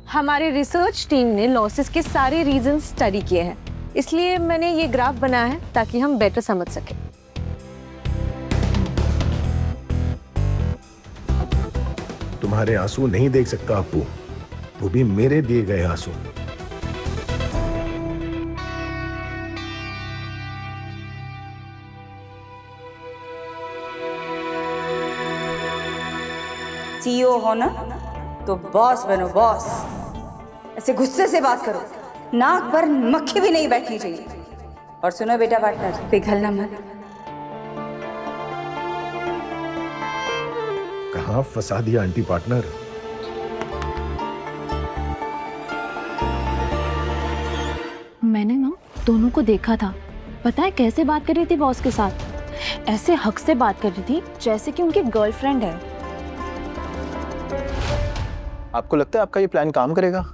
हमारे research team ने losses के सारे रीजन स्टडी किए हैं, इसलिए मैंने ये ग्राफ बनाया है ताकि हम बेटर समझ सकें। तुम्हारे आंसू नहीं देख सकता अप्पू, वो भी मेरे दिए गए आंसू। सीईओ हो ना तो बॉस बनो बॉस। ऐसे गुस्से से बात करो, नाक पर मक्खी भी नहीं बैठनी चाहिए। और सुनो बेटा पार्टनर, पिघलना मत। कहाँ फंसा दिया आंटी पार्टनर। मैंने ना दोनों को देखा था, पता है कैसे बात कर रही थी बॉस के साथ? ऐसे हक से बात कर रही थी जैसे कि उनकी गर्लफ्रेंड है। आपको लगता है आपका ये प्लान काम करेगा?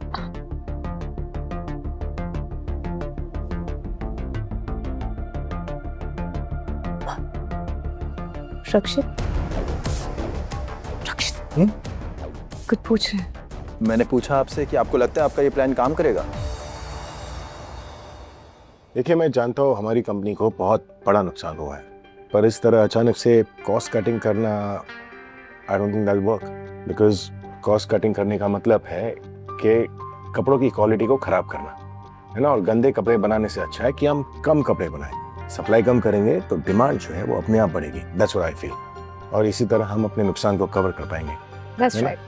रक्षित, कुछ पूछ रहे हैं? मैंने पूछा आपसे कि आपको लगता है आपका ये प्लान काम करेगा? देखिए, मैं जानता हूँ हमारी कंपनी को बहुत बड़ा नुकसान हुआ है, पर इस तरह अचानक से कॉस्ट कटिंग करना, I don't think that work. Because cost cutting करने का मतलब है कि कपड़ों की क्वालिटी को खराब करना, है ना। और गंदे कपड़े बनाने से अच्छा है कि हम कम कपड़े बनाएं। सप्लाई कम करेंगे तो डिमांड जो है वो अपने आप बढ़ेगी। That's what I feel. और इसी तरह हम अपने नुकसान को कवर कर पाएंगे। That's right.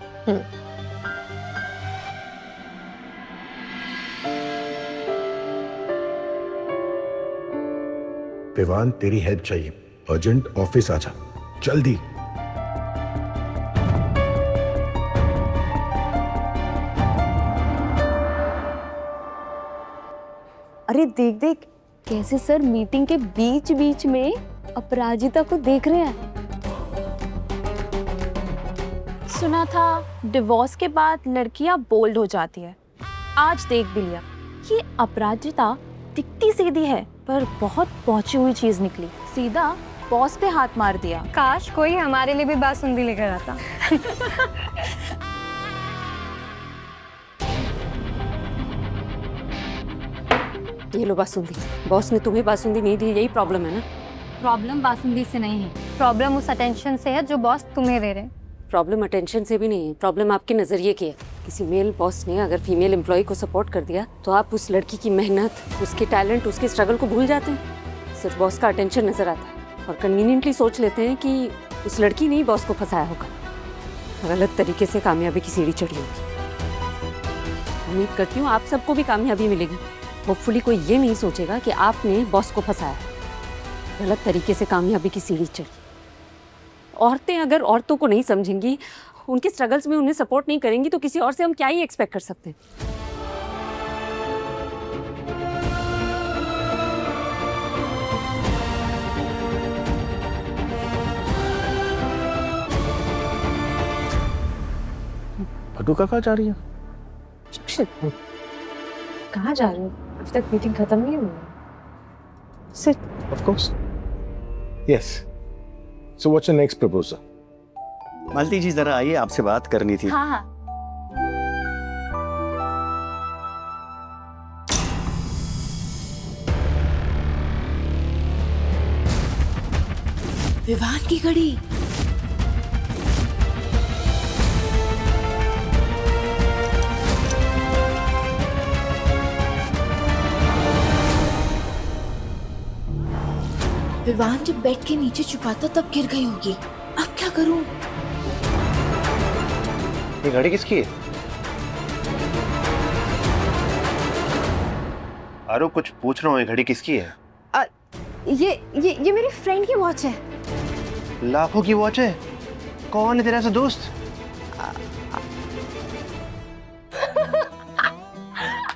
विवान, तेरी हेल्प चाहिए, अर्जेंट, ऑफिस आ जा जल्दी। अरे देख देख कैसे सर मीटिंग के बीच बीच में अपराजिता को देख रहे हैं। सुना था डिवोर्स के बाद लड़कियां बोल्ड हो जाती है। आज देख भी लिया, ये अपराजिता दिखती सीधी है पर बहुत पहुंची हुई चीज निकली। सीधा बॉस पे हाथ मार दिया। काश कोई हमारे लिए भी बासुंदी लेकर आता। ये लो बासुंदी। बॉस ने तुम्हें बासुंदी नहीं दी, यही प्रॉब्लम है ना? प्रॉब्लम बासुंदी से नहीं है, प्रॉब्लम उस अटेंशन से है जो बॉस तुम्हें दे रहे हैं। प्रॉब्लम अटेंशन से भी नहीं है, प्रॉब्लम आपके नजरिए की है। किसी मेल बॉस ने अगर फीमेल एम्प्लॉय को सपोर्ट कर दिया तो आप उस लड़की की मेहनत, उसके टैलेंट, उसके स्ट्रगल को भूल जाते हैं। सिर्फ बॉस का अटेंशन नजर आता है और कन्वीनियंटली सोच लेते हैं कि उस लड़की ने ही बॉस को फंसाया होगा, गलत तरीके से कामयाबी की सीढ़ी चढ़ी होगी। उम्मीद करती हूँ आप सबको भी कामयाबी मिलेगी। होपफुली कोई ये नहीं सोचेगा कि आपने बॉस को फंसाया, गलत तरीके से कामयाबी की सीढ़ी चढ़ी। औरतें अगर औरतों को नहीं समझेंगी, उनके स्ट्रगल्स में उन्हें सपोर्ट नहीं करेंगी तो किसी और से हम क्या ही एक्सपेक्ट कर सकते हैं। भटूका कहाँ जा रही है? कहाँ जा रहे हो? अभी तक मीटिंग खत्म नहीं हुई। Sit. Of course. Yes. So what's your next proposal? Malti ji जरा आइए, आपसे बात करनी थी। हाँ हाँ। विवान की घड़ी। विवान जब बेड के नीचे छुपा था तब गिर गई होगी। अब क्या करूं? ये घड़ी किसकी है? आरो, कुछ पूछ रहा हूँ, ये घड़ी किसकी है? ये मेरी फ्रेंड की वॉच है। लाखों की वॉच है? कौन है तेरा ऐसा दोस्त?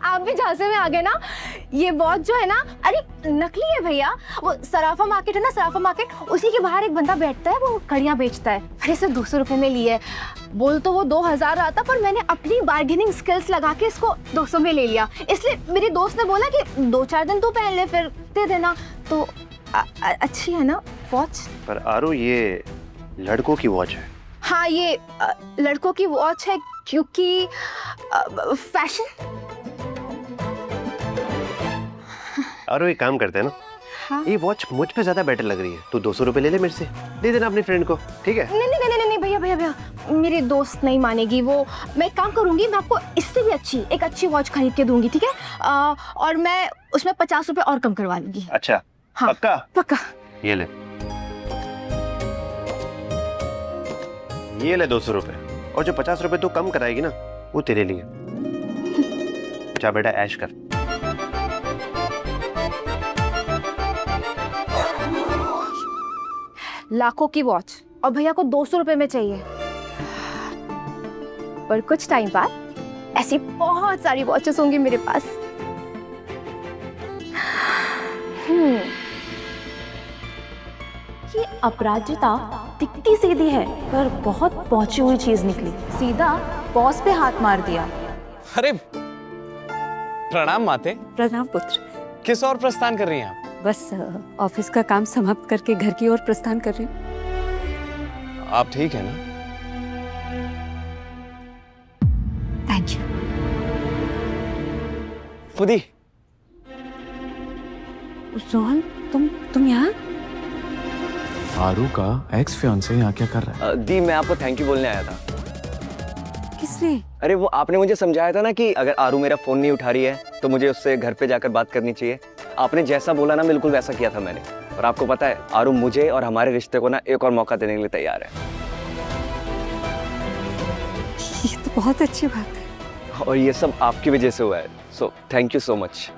आप भी झांसे में आ गए ना। ये वॉच जो है ना, अरे नकली है भैया। वो सराफा मार्केट है ना, सराफा मार्केट, उसी के बाहर एक बंदा बैठता है, वो घड़ियां बेचता है। अरे सिर्फ 200 रुपए में ली है। बोल तो वो 2000 रहा था, पर मैंने अपनी बार्गेनिंग स्किल्स लगा के इसको 200 में ले लिया। इसलिए मेरे दोस्त ने बोला कि 2-4 दिन तू पहन ले, फिर दे देना। तो अच्छी है ना वॉच? पर आरो, ये लड़कों की वॉच है। हाँ, ये लड़कों की वॉच है क्योंकि फैशन। और एक काम करते हैं ना, हाँ? ये वॉच मुझ पे ज्यादा बेटर लग रही है, तू 200 रुपए ले ले मेरे से, दे देना अपनी फ्रेंड को, ठीक है? नहीं नहीं नहीं नहीं भैया भैया भैया, मेरी दोस्त नहीं मानेगी वो। मैं एक काम करूंगी, मैं आपको इससे भी एक अच्छी वॉच खरीद के दूंगी, ठीक है? और मैं उसमें 50 रुपए और कम करवा लूंगी। अच्छा, हाँ, पक्का? पक्का। ये ले 200 रुपए, और जो 50 रुपए तू कम कराएगी ना, वो तेरे लिए। जा बेटा, ऐश कर। लाखों की वॉच और भैया को 200 रुपए में चाहिए। पर कुछ टाइम बाद ऐसी बहुत सारी वॉचेस होंगी मेरे पास। ये अपराजिता दिखती सीधी है पर बहुत पहुंची हुई चीज निकली। सीधा बॉस पे हाथ मार दिया। अरे प्रणाम माते। प्रणाम पुत्र। किस और प्रस्थान कर रही हैं आप? बस ऑफिस का काम समाप्त करके घर की ओर प्रस्थान कर रही हूँ। आप ठीक है ना? Thank you. खुदी। रोहन, तुम यहाँ? आरू का एक्स फियांसे यहाँ क्या कर रहा है? दी, मैं आपको थैंक यू बोलने आया था। किसने? अरे वो आपने मुझे समझाया था ना कि अगर आरू मेरा फोन नहीं उठा रही है तो मुझे उससे घर पे जाकर बात करनी चाहिए। आपने जैसा बोला ना, बिल्कुल वैसा किया था मैंने। और आपको पता है, आरू मुझे और हमारे रिश्ते को ना एक और मौका देने के लिए तैयार है। ये तो बहुत अच्छी बात है। और ये सब आपकी वजह से हुआ है, so thank you so much.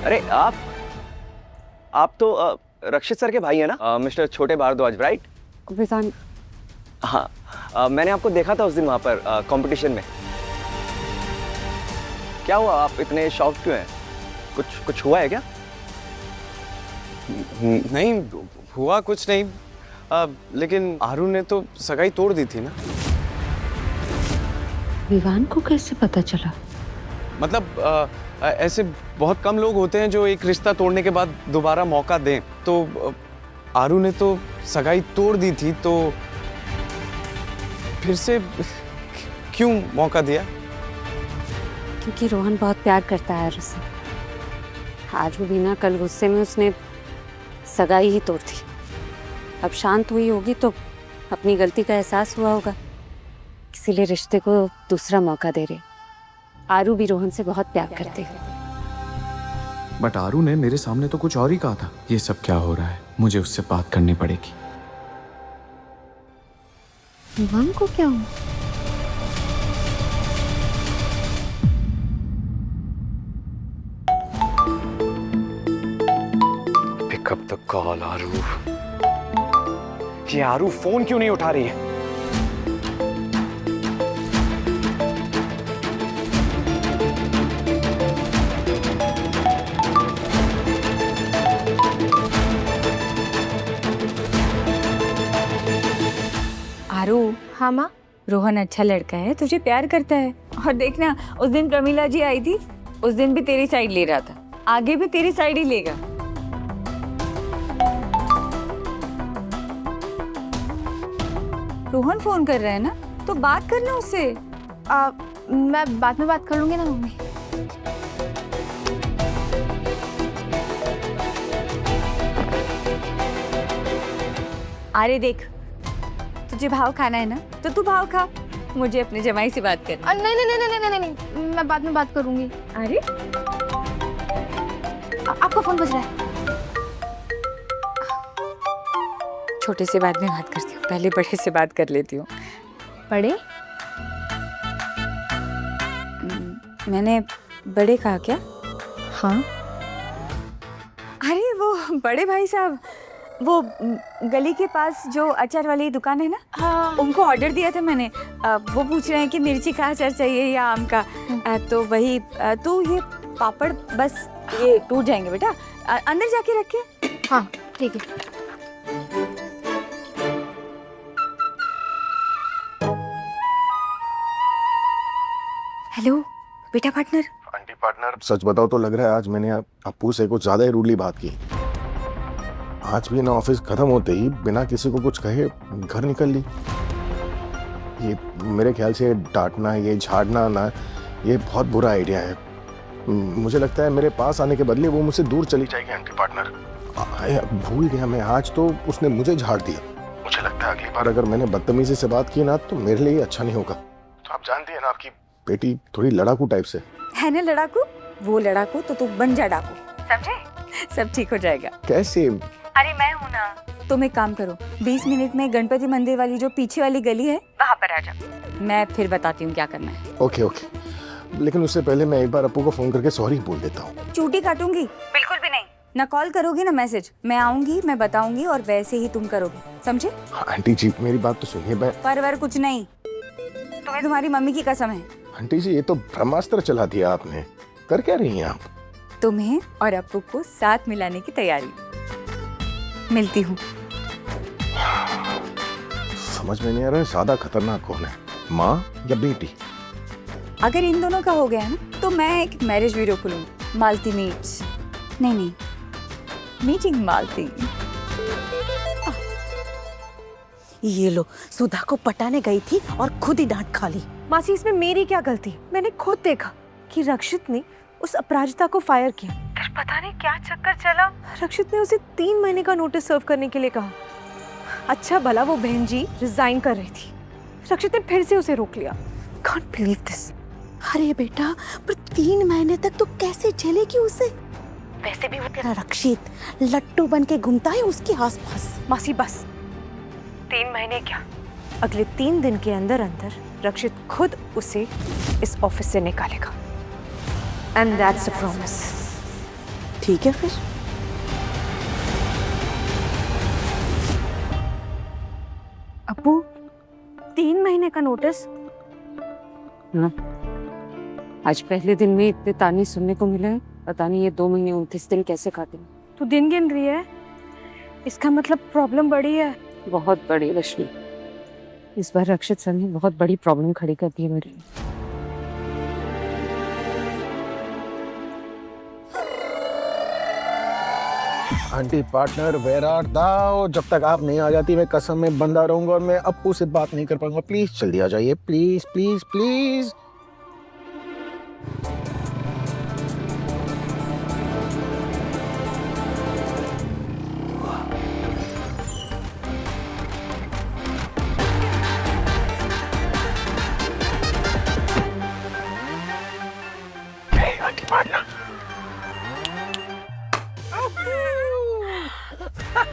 अरे आप तो रक्षित सर के भाई है ना, मिस्टर छोटे भारद्वाज, राइट? विवान। हाँ, मैंने आपको देखा था उस दिन वहाँ पर कंपटीशन में। क्या हुआ, आप इतने शॉक क्यों हैं? कुछ हुआ है क्या? नहीं हुआ कुछ नहीं, लेकिन आरू ने तो सगाई तोड़ दी थी ना। विवान को कैसे पता चला? मतलब ऐसे बहुत कम लोग होते हैं जो एक रिश्ता तोड़ने के बाद दोबारा मौका दें। तो आरू ने तो सगाई तोड़ दी थी, तो फिर से क्यों मौका दिया? क्योंकि रोहन बहुत प्यार करता है आरू से। आरू भी ना, कल गुस्से में उसने सगाई ही तोड़ दी। अब शांत हुई होगी तो अपनी गलती का एहसास हुआ होगा, इसीलिए रिश्ते को दूसरा मौका दे रहे। आरू भी रोहन से बहुत प्यार करते हैं। बट आरू ने मेरे सामने तो कुछ और ही कहा था। ये सब क्या हो रहा है? मुझे उससे बात करनी पड़ेगी। विवान को क्या हुआ? पिकअप द कॉल आरू। ये आरू फोन क्यों नहीं उठा रही है? आरू। हाँ माँ। रोहन अच्छा लड़का है, तुझे प्यार करता है। और देखना, उस दिन प्रमीला जी आई थी, उस दिन भी तेरी साइड ले रहा था, आगे भी तेरी साइड ही लेगा। रोहन फोन कर रहा है ना, तो बात करना उससे। मैं बाद में बात कर लूंगी ना मम्मी। अरे देख, तुझे भाव खाना है ना, तो तू भाव खा, मुझे अपने जमाई से बात करनी। नहीं नहीं नहीं नहीं नहीं नहीं, मैं बाद में बात करूंगी। अरे आपका फोन बज रहा है। छोटे से बाद में बात करती हूँ, पहले बड़े से बात कर लेती हूँ। बड़े? मैंने बड़े कहा क्या? हाँ। अरे वो बड़े भाई साहब, वो गली के पास जो अचार वाली दुकान है ना, हाँ। उनको ऑर्डर दिया था मैंने। वो पूछ रहे हैं कि मिर्ची का अचार चाहिए या आम का। तो वही, तू ये पापड़ बस ये टूट जाएंगे बेटा, अंदर जाके रखे। हाँ ठीक है। हेलो बेटा पार्टनर। आंटी पार्टनर, सच बताओ तो लग रहा है आज मैंने अप्पू से कुछ ज्यादा ही रूडली बात की। आज भी ना ऑफिस खत्म होते ही बिना किसी को कुछ कहे घर निकल ली। ये मेरे ख्याल से डांटना, ये झाड़ना ना, ये बहुत बुरा आइडिया है। मुझे लगता है मेरे पास आने के बदले वो मुझसे दूर चली जाएगी आंटी पार्टनर। भूल गया मैं, आज तो उसने मुझे झाड़ दिया। मुझे लगता है अगली बार अगर मैंने बदतमीजी से बात की ना तो मेरे लिए अच्छा नहीं होगा। तो आप जानती है ना आपकी बेटी थोड़ी लड़ाकू टाइप से है ना लड़ाकू, वो लड़ाकू तो तू बन जा डाकू, समझे? सब ठीक हो जाएगा। कैसे? अरे मैं हूँ ना। तुम एक काम करो, 20 मिनट में गणपति मंदिर वाली जो पीछे वाली गली है वहाँ पर आ जाओ, मैं फिर बताती हूँ क्या करना है। ओके ओके, लेकिन उससे पहले मैं एक बार अपू को फोन करके सॉरी बोल देता हूँ। चूटी काटूंगी? बिल्कुल भी नहीं। ना कॉल करोगी ना मैसेज, मैं आऊंगी, मैं बताऊंगी और वैसे ही तुम करोगे, समझे? आंटी जी मेरी बात तो सुनिए। मैं पर कुछ नहीं, तुम्हें तुम्हारी मम्मी की कसम है। आंटी जी ये तो ब्रह्मास्त्र चला दिया आपने। कर क्या रही हैं आप? तुम्हें और अपू को साथ मिलाने की तैयारी। मिलती हूँ। समझ में नहीं आ रहा है ज्यादा खतरनाक कौन है, माँ या बेटी? अगर इन दोनों का हो गया ना तो मैं एक मैरिज वीडियो खोलूंगी, मालती मीट्स। नहीं, मीटिंग मालती। ये लो, सुधा को पटाने गई थी और खुद ही डांट खा ली। मासी इसमें मेरी क्या गलती? मैंने खुद देखा कि रक्षित ने उस अपराजिता को फायर किया। फिर पता नहीं क्या चक्कर चला, रक्षित ने उसे 3 महीने का नोटिस सर्व करने के लिए कहा। अच्छा भला वो बहन जी रिजाइन कर रही थी, रक्षित ने फिर से उसे रोक लिया। Can't believe this। अरे बेटा, पर 3 महीने तक तो कैसे झेलेगी उसे? वैसे भी वो तेरा रक्षित लट्टू बन के घूमता है उसके आसपास। मासी बस, 3 महीने क्या, अगले 3 दिन के अंदर अंदर रक्षित खुद उसे इस ऑफिस से निकालेगा। And that's a promise. ठीक है फिर। अप्पू, 3 महीने का नोटिस? हाँ। आज पहले दिन में इतने ताने सुनने को मिले हैं, पता नहीं ये 2 महीने 29 दिन कैसे खाते हैं। तू दिन गिन रही है, इसका मतलब प्रॉब्लम बड़ी है। बहुत बड़ी रश्मि, इस बार रक्षित सर ने बहुत बड़ी प्रॉब्लम खड़ी कर दी है मेरे लिए। आंटी पार्टनर वेयर आर दाओ? जब तक आप नहीं आ जाती मैं कसम में बंधा रहूंगा और मैं अप्पू से बात नहीं कर पाऊंगा। प्लीज जल्दी आ जाइए, please please please. Aunty partner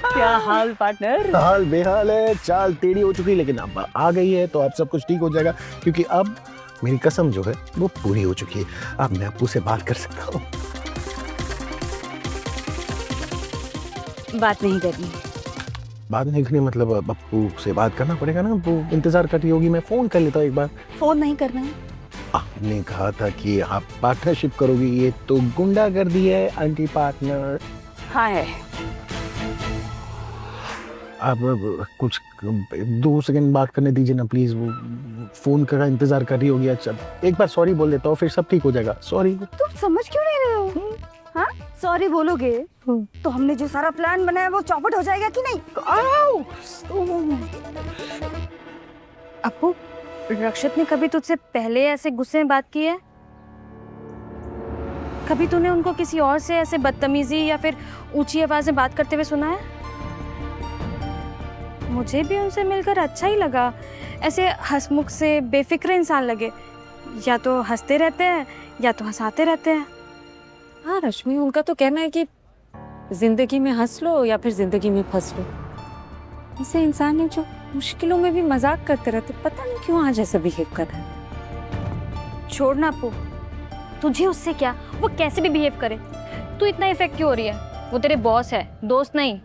क्या हाल पार्टनर? हाल बेहाल है, चाल टेढ़ी हो चुकी, लेकिन अब आ गई है तो अब सब कुछ ठीक हो जाएगा, क्योंकि अब मेरी कसम जो है वो पूरी हो चुकी है। अब मैं अप्पू से बात कर सकता हूँ। बात नहीं करनी। बात नहीं करनी मतलब अब अप्पू से बात करना पड़ेगा ना। अप्पू इंतजार कर रही होगी, मैं फोन कर लेता हूँ एक बार। फोन नहीं करना है। आपने कहा था कि आप पार्टनरशिप करोगी, ये तो गुंडागर्दी है आंटी पार्टनर। हाँ है। आप कुछ 2 सेकंड बात करने दीजिए ना प्लीज। वो फोन का इंतजार कर रही होगी। अच्छा एक बार सॉरी बोल देता हूँ, फिर सब ठीक हो जाएगा। सॉरी। तुम समझ क्यों नहीं रहे हो? हाँ, सॉरी बोलोगे तो हमने जो सारा प्लान बनाया वो चौपट हो जाएगा कि नहीं? अप्पू, रक्षित ने कभी तुझसे पहले ऐसे गुस्से में बात की है? कभी तूने उनको किसी और से ऐसे बदतमीजी या फिर ऊंची आवाज में बात करते हुए सुना है? मुझे भी उनसे मिलकर अच्छा ही लगा। ऐसे हंसमुख से बेफिक्र इंसान लगे, या तो हंसते रहते हैं या तो हंसाते रहते हैं। हाँ रश्मि, उनका तो कहना है कि जिंदगी में हंस लो या फिर जिंदगी में फंस लो। ऐसे इंसान है जो मुश्किलों में भी मजाक करते रहते, पता नहीं क्यों आज ऐसा बिहेव कर रहा है। छोड़ना अप्पू, तुझे उससे क्या, वो कैसे भी बिहेव करे, तू इतना इफेक्ट क्यों हो रही है? वो तेरे बॉस है, दोस्त नहीं।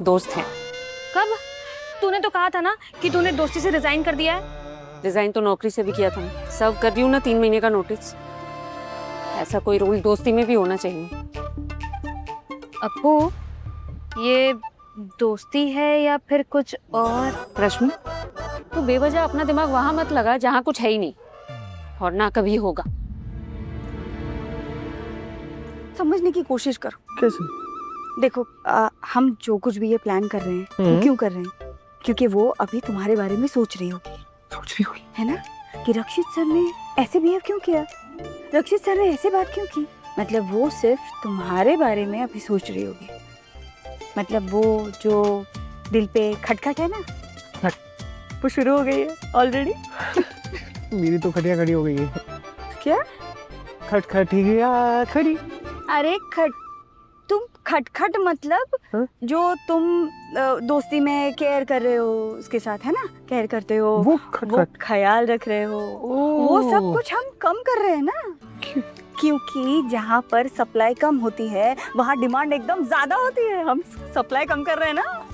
दोस्त है। कब? तूने तो कहा था ना कि तूने दोस्ती से रिजाइन कर दिया है। रिजाइन तो नौकरी से भी किया था, सर्व कर दी हूँ ना 3 महीने का नोटिस। ऐसा कोई रूल दोस्ती में भी होना चाहिए। अप्पू, ये दोस्ती है या फिर कुछ और? रश्मि, तू बेवजह अपना दिमाग वहां मत लगा जहां कुछ है ही नहीं और ना कभी होगा। समझने की कोशिश करो। कैसे? देखो हम जो कुछ भी ये प्लान कर रहे हैं वो क्यों कर रहे हैं? क्योंकि वो अभी तुम्हारे बारे में सोच रही होगी है ना, कि रक्षित सर ने ऐसे बिहेव क्यों किया, रक्षित सर ने ऐसे बात क्यों की। मतलब वो सिर्फ तुम्हारे बारे में अभी सोच रही होगी। मतलब वो जो दिल पे खटखट है ना, वो शुरू हो गई है ऑलरेडी। मेरी तो खटिया खड़ी हो गई है। क्या खटखट ही गया खड़ी। अरे तुम खटखट मतलब जो तुम दोस्ती में केयर कर रहे हो उसके साथ, है ना, केयर करते हो, वो ख्याल रख रहे हो, वो सब कुछ हम कम कर रहे हैं ना। क्योंकि जहाँ पर सप्लाई कम होती है वहाँ डिमांड एकदम ज्यादा होती है। हम सप्लाई कम कर रहे हैं ना।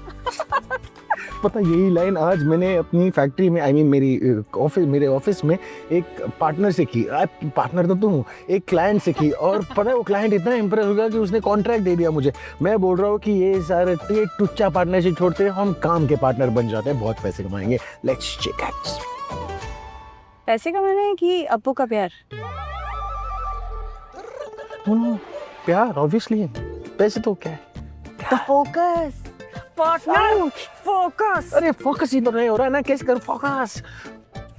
पता यही लाइन आज मैंने अपनी फैक्ट्री में मेरे ऑफिस में एक पार्टनर से की। पार्टनर तो तुम, एक क्लाइंट से की। और पता है वो क्लाइंट इतना इम्प्रेस हो गया कि उसने कॉन्ट्रैक्ट दे दिया मुझे। मैं बोल रहा हूँ कि ये सारे टुच्चा पार्टनरशिप छोड़ते हैं, हम काम के पार्टनर बन जाते हैं, बहुत पैसे कमाएंगे। Let's check it. पैसे कमाने की अप्पू का प्यार? प्यार ऑब्वियसली, पैसे तो क्या है। तो फोकस पार्टनर, फोकस। अरे फोकस ही तो नहीं हो रहा है ना, कैसे कर फोकस।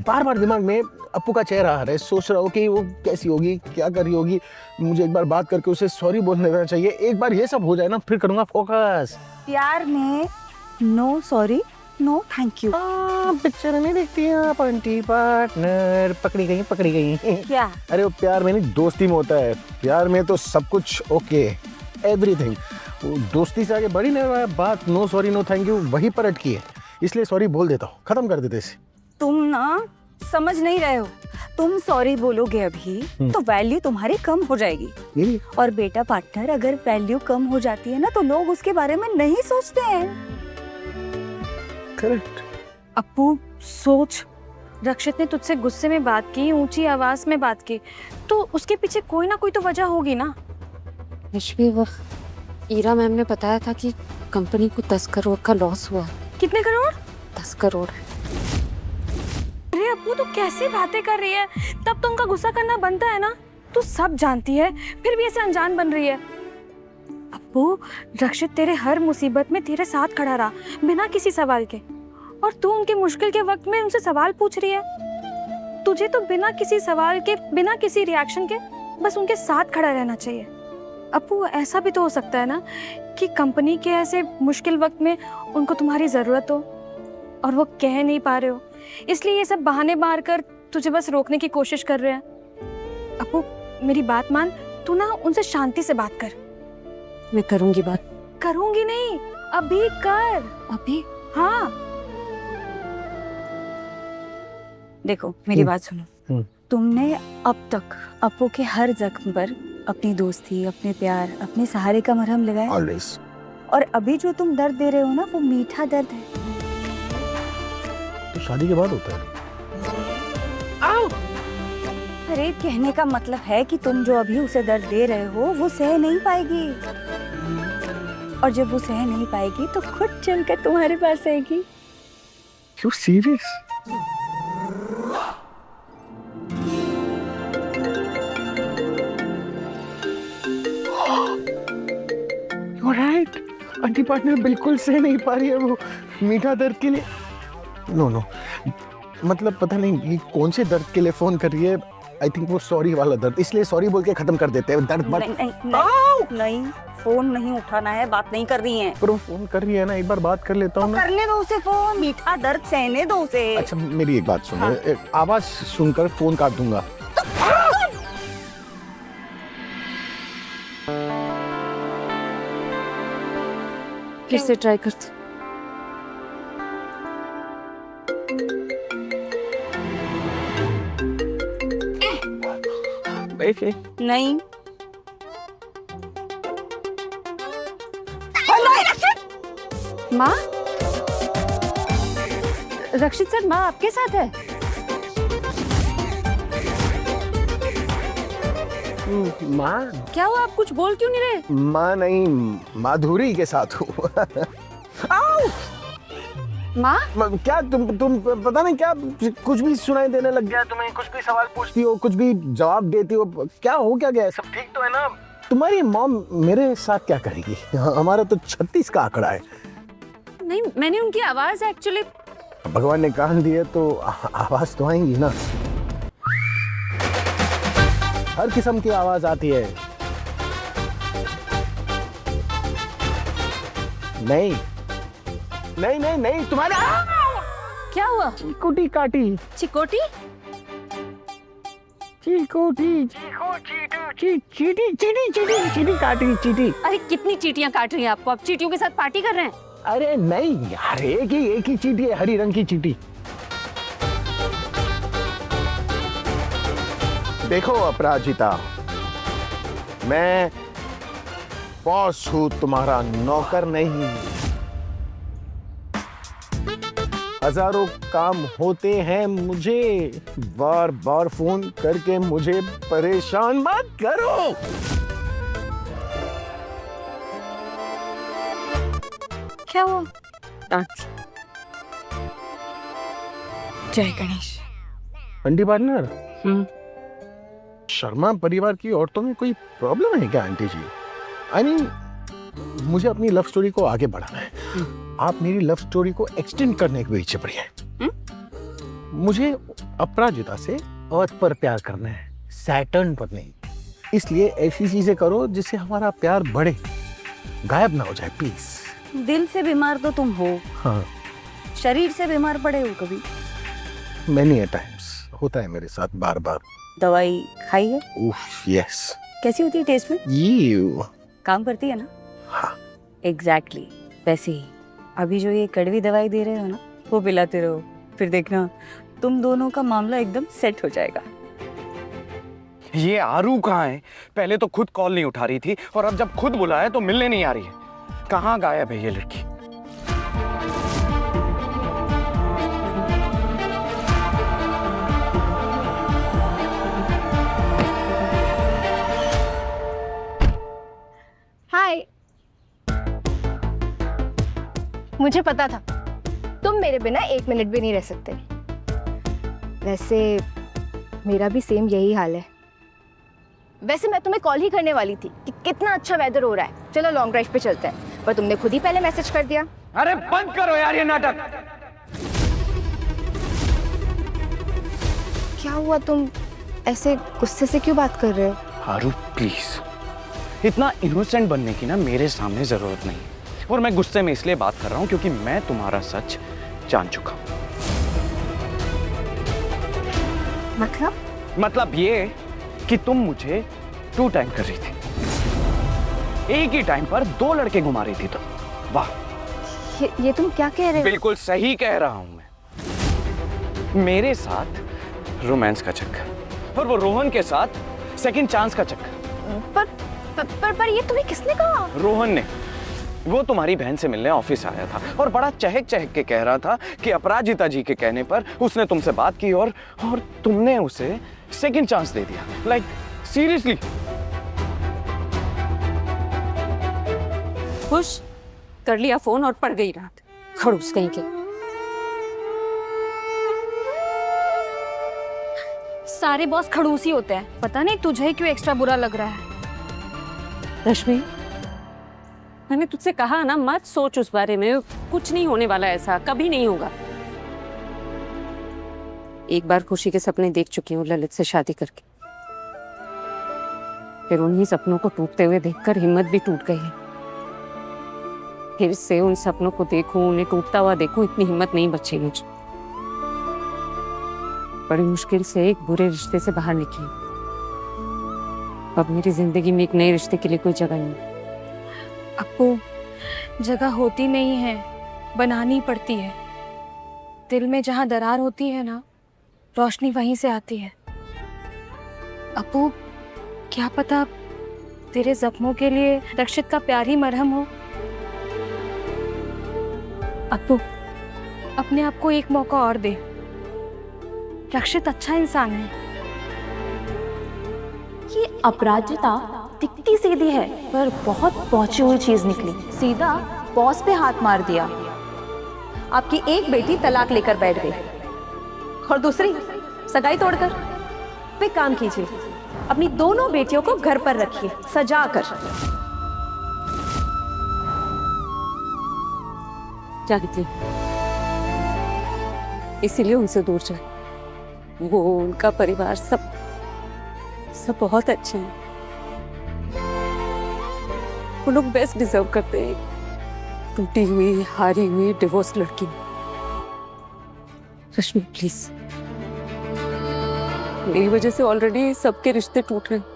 बार बार दिमाग में अप्पू का चेहरा आ रहा है, सोच रहा हूँ कि वो कैसी होगी, क्या कर रही होगी। मुझे एक बार बात करके उसे सॉरी बोल देना चाहिए। एक बार ये सब हो जाए ना, फिर करूँगा फोकस। प्यार में no sorry no thank you. Picture नहीं देखती हैं आप आंटी? पार्टनर पकड़ी गई क्या? अरे वो प्यार में नहीं, दोस्ती में होता है। प्यार में तो सब कुछ ओके, एवरीथिंग। दोस्ती से आगे बढ़ी नहीं रहा है बात। No sorry no thank you वहीं पर अटकी है, इसलिए सॉरी बोल देता हूँ, खत्म कर देते इसे। तुम ना समझ नहीं रहे हो। तुम सॉरी बोलोगे अभी तो वैल्यू तुम्हारी कम हो जाएगी। और बेटा पार्टनर, अगर वैल्यू कम हो जाती है ना तो लोग उसके बारे में नहीं सोचते हैं। करेक्ट। अप्पू सोच, रक्षित ने तुझसे गुस्से में बात की, ऊंची आवाज में बात की, तो उसके पीछे कोई ना कोई तो वजह होगी ना। रश्मि, वो ईरा मैम ने बताया था कि कंपनी को 10 करोड़ का लॉस हुआ। कितने करोड़? 10 करोड़। अरे अप्पू तू कैसी बातें कर रही है? तब तो उनका गुस्सा करना बनता है ना। तू सब जानती है फिर भी ऐसे अनजान बन रही है। अप्पू, रक्षित तेरे हर मुसीबत में तेरे साथ खड़ा रहा बिना किसी सवाल के, और तू उनके मुश्किल के वक्त में उनसे सवाल पूछ रही है। तुझे तो बिना किसी सवाल के, बिना किसी रिएक्शन के बस उनके साथ खड़ा रहना चाहिए। अप्पू, ऐसा भी तो हो सकता है ना कि कंपनी के ऐसे मुश्किल वक्त में उनको तुम्हारी ज़रूरत हो और वो कह नहीं पा रहे हो, इसलिए ये सब बहाने मारकर तुझे बस रोकने की कोशिश कर रहे हैं। अप्पू मेरी बात मान, तू ना उनसे शांति से बात कर। मैं करूंगी बात। करूंगी नहीं, अभी कर। अभी? हाँ। देखो मेरी बात सुनो। तुमने अब तक अप्पू के हर जख्म पर अपनी दोस्ती, अपने प्यार, अपने सहारे का मरहम लगाया। Always. और अभी जो तुम दर्द दे रहे हो ना वो मीठा दर्द है। तो शादी के बाद होता है। अरे कहने का मतलब है कि तुम जो अभी उसे दर्द दे रहे हो वो सह नहीं पाएगी, और जब वो सह नहीं पाएगी तो खुद चलकर तुम्हारे पास आएगी। You serious? You're right. Aunty partner बिल्कुल सह नहीं पा रही है वो मीठा दर्द के लिए। नो मतलब पता नहीं ये कौन से दर्द के लिए फोन कर रही है। आई थिंक वो सॉरी वाला दर्द, इसलिए सॉरी बोल के खत्म कर देते हैं दर्द। नहीं, फोन नहीं उठाना है, बात नहीं कर रही है। पर वो फोन कर रही है ना, एक बार बात कर लेता हूँ। करने दो उसे फोन, मीठा दर्द सहने दो उसे। अच्छा मेरी एक बात सुनो। आवाज सुनकर फोन काट दूंगा। फिर से ट्राई कर। नहीं। माँ, रक्षित सर, माँ आपके साथ है। माँ? क्या हुआ, आप कुछ बोल क्यों नहीं रहे? माँ नहीं, माधुरी के साथ हूँ। माँ? क्या तुम पता नहीं क्या कुछ भी सुनाई देने लग गया तुम्हें? कुछ भी सवाल पूछती हो, कुछ भी जवाब देती हो, क्या हो क्या गया? सब ठीक तो है ना? तुम्हारी मॉम मेरे साथ क्या करेगी? हमारा तो 36 का आंकड़ा है। नहीं, मैंने उनकी आवाज एक्चुअली। भगवान ने कान दिए तो आवाज तो आएंगी ना। हर किस्म की आवाज आती है। नहीं नहीं नहीं नहीं, तुम्हारा क्या हुआ? चिकोटी काटी। चिकोटी? चिकोटी चीटी चीटी चीटी चीटी काटी चीटी। अरे कितनी चीटियां काट रही हैं आपको? आप चीटियों के साथ पार्टी कर रहे हैं? अरे नहीं यार, एक ही चीटी है, हरी रंग की चीटी। देखो अपराजिता, मैं बॉस हूं, तुम्हारा नौकर नहीं। हजारों काम होते हैं मुझे, बार बार फोन करके मुझे परेशान मत करो। क्या हुआ? जय गणेश। आंटी पार्टनर, शर्मा परिवार की औरतों में कोई प्रॉब्लम है क्या आंटी जी? आई मीन, मुझे अपनी लव स्टोरी को आगे बढ़ाना है। आप मेरी लव स्टोरी को एक्सटेंड करने के पीछे पड़ी हैं। मुझे अपराजिता से अर्थ पर प्यार करना है, सैटर्न पर नहीं। इसलिए ऐसी चीजें करो जिससे हमारा प्यार बढ़े, गायब ना हो जाए प्लीज। दिल से बीमार तो तुम हो, हाँ। शरीर से बीमार पड़े हो कभी? मैनी टाइम्स होता है मेरे साथ, बार बार। दवाई खाई है? यस। कैसी होती है टेस्ट में? यू काम करती है ना? हाँ। एग्जैक्टली वैसे ही अभी जो ये कड़वी दवाई दे रहे हो ना, वो पिलाते रहो, फिर देखना तुम दोनों का मामला एकदम सेट हो जाएगा। ये आरू कहाँ है? पहले तो खुद कॉल नहीं उठा रही थी और अब जब खुद बुलाया तो मिलने नहीं आ रही है। कहाँ गायब है ये लड़की? हाय। मुझे पता था तुम मेरे बिना 1 मिनट भी नहीं रह सकते। वैसे मेरा भी सेम यही हाल है। वैसे मैं तुम्हें कॉल ही करने वाली थी कि कितना अच्छा वेदर हो रहा है, चलो लॉन्ग ड्राइव पे चलते हैं, पर तुमने खुद ही पहले मैसेज कर दिया। अरे बंद करो यार ये नाटक। क्या हुआ, तुम ऐसे गुस्से से क्यों बात कर रहे हो? आरू प्लीज, इतना इनोसेंट बनने की ना मेरे सामने जरूरत नहीं। और मैं गुस्से में इसलिए बात कर रहा हूँ क्योंकि मैं तुम्हारा सच जान चुका हूँ। मतलब ये कि तुम मुझे 2 टाइम कर रही थी, एक ही टाइम पर 2 लड़के घुमा रही थी। तो वाह, ये तुम क्या कह रहे हो? बिल्कुल सही कह रहा हूं मैं। मेरे साथ रोमांस का चक्कर और वो रोहन के साथ सेकंड चांस का चक्कर। पर ये तुम्हें किसने कहा? रोहन ने। वो तुम्हारी बहन से मिलने ऑफिस आया था और बड़ा चहक चहक के कह रहा था कि अपराजिता जी के कहने पर उसने तुमसे बात की और तुमने उसे सेकंड चांस दे दिया। Like seriously. खुश कर लिया फोन और पड़ गई रात। खड़ूस कहीं के। सारे बॉस खड़ूस ही होते हैं, पता नहीं तुझे क्यों एक्स्ट्रा बुरा लग रहा है। रश्मि, मैंने तुझसे कहा ना मत सोच उस बारे में, कुछ नहीं होने वाला, ऐसा कभी नहीं होगा। एक बार खुशी के सपने देख चुकी हूँ ललित से शादी करके, फिर उन्हीं सपनों को टूटते हुए देखकर हिम्मत भी टूट गई है। फिर से उन सपनों को देखूं, उन्हें टूटता हुआ देखूं, इतनी हिम्मत नहीं बची मुझ। बड़ी मुश्किल से एक बुरे रिश्ते से बाहर निकली। अब मेरी जिंदगी में एक नए रिश्ते के लिए कोई जगह नहीं। आपको जगह होती नहीं है, बनानी पड़ती है। दिल में जहाँ दरार होती है ना, रोशनी वहीं से आती है। अपू, क्या पता तेरे जख्मों के लिए रक्षित का प्यार ही मरहम हो। अपू, अपने आप को एक मौका और दे। रक्षित अच्छा इंसान है। ये अपराजिता दिखती सीधी है पर बहुत पहुंची हुई चीज निकली। सीधा बॉस पे हाथ मार दिया। आपकी एक बेटी तलाक लेकर बैठ गई और दूसरी सगाई तोड़कर। पे काम कीजिए, अपनी दोनों बेटियों को घर पर रखिए सजा कर। जानती हूँ, इसीलिए उनसे दूर जाए। वो, उनका परिवार सब बहुत अच्छे हैं। वो लोग बेस्ट डिजर्व करते हैं। टूटी हुई, हारी हुई, डिवोर्स लड़की। रश्मि प्लीज, मेरी वजह से ऑलरेडी सबके रिश्ते टूट रहे हैं।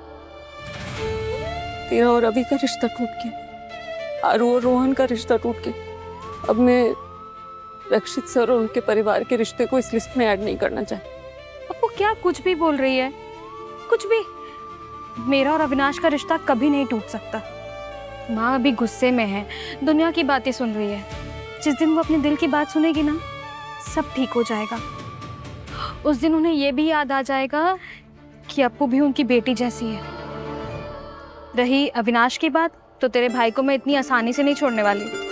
तेरा और अभी का रिश्ता टूट गया, आरू और रोहन का रिश्ता टूट गया। अब मैं रक्षित सर और उनके परिवार के रिश्ते को इस लिस्ट में ऐड नहीं करना चाहती। अब वो क्या कुछ भी बोल रही है? कुछ भी। मेरा और अविनाश का रिश्ता कभी नहीं टूट सकता। माँ अभी गुस्से में है, दुनिया की बातें सुन रही है। जिस दिन वो अपने दिल की बात सुनेगी ना, सब ठीक हो जाएगा। उस दिन उन्हें ये भी याद आ जाएगा कि अप्पू भी उनकी बेटी जैसी है। रही अविनाश की बात, तो तेरे भाई को मैं इतनी आसानी से नहीं छोड़ने वाली।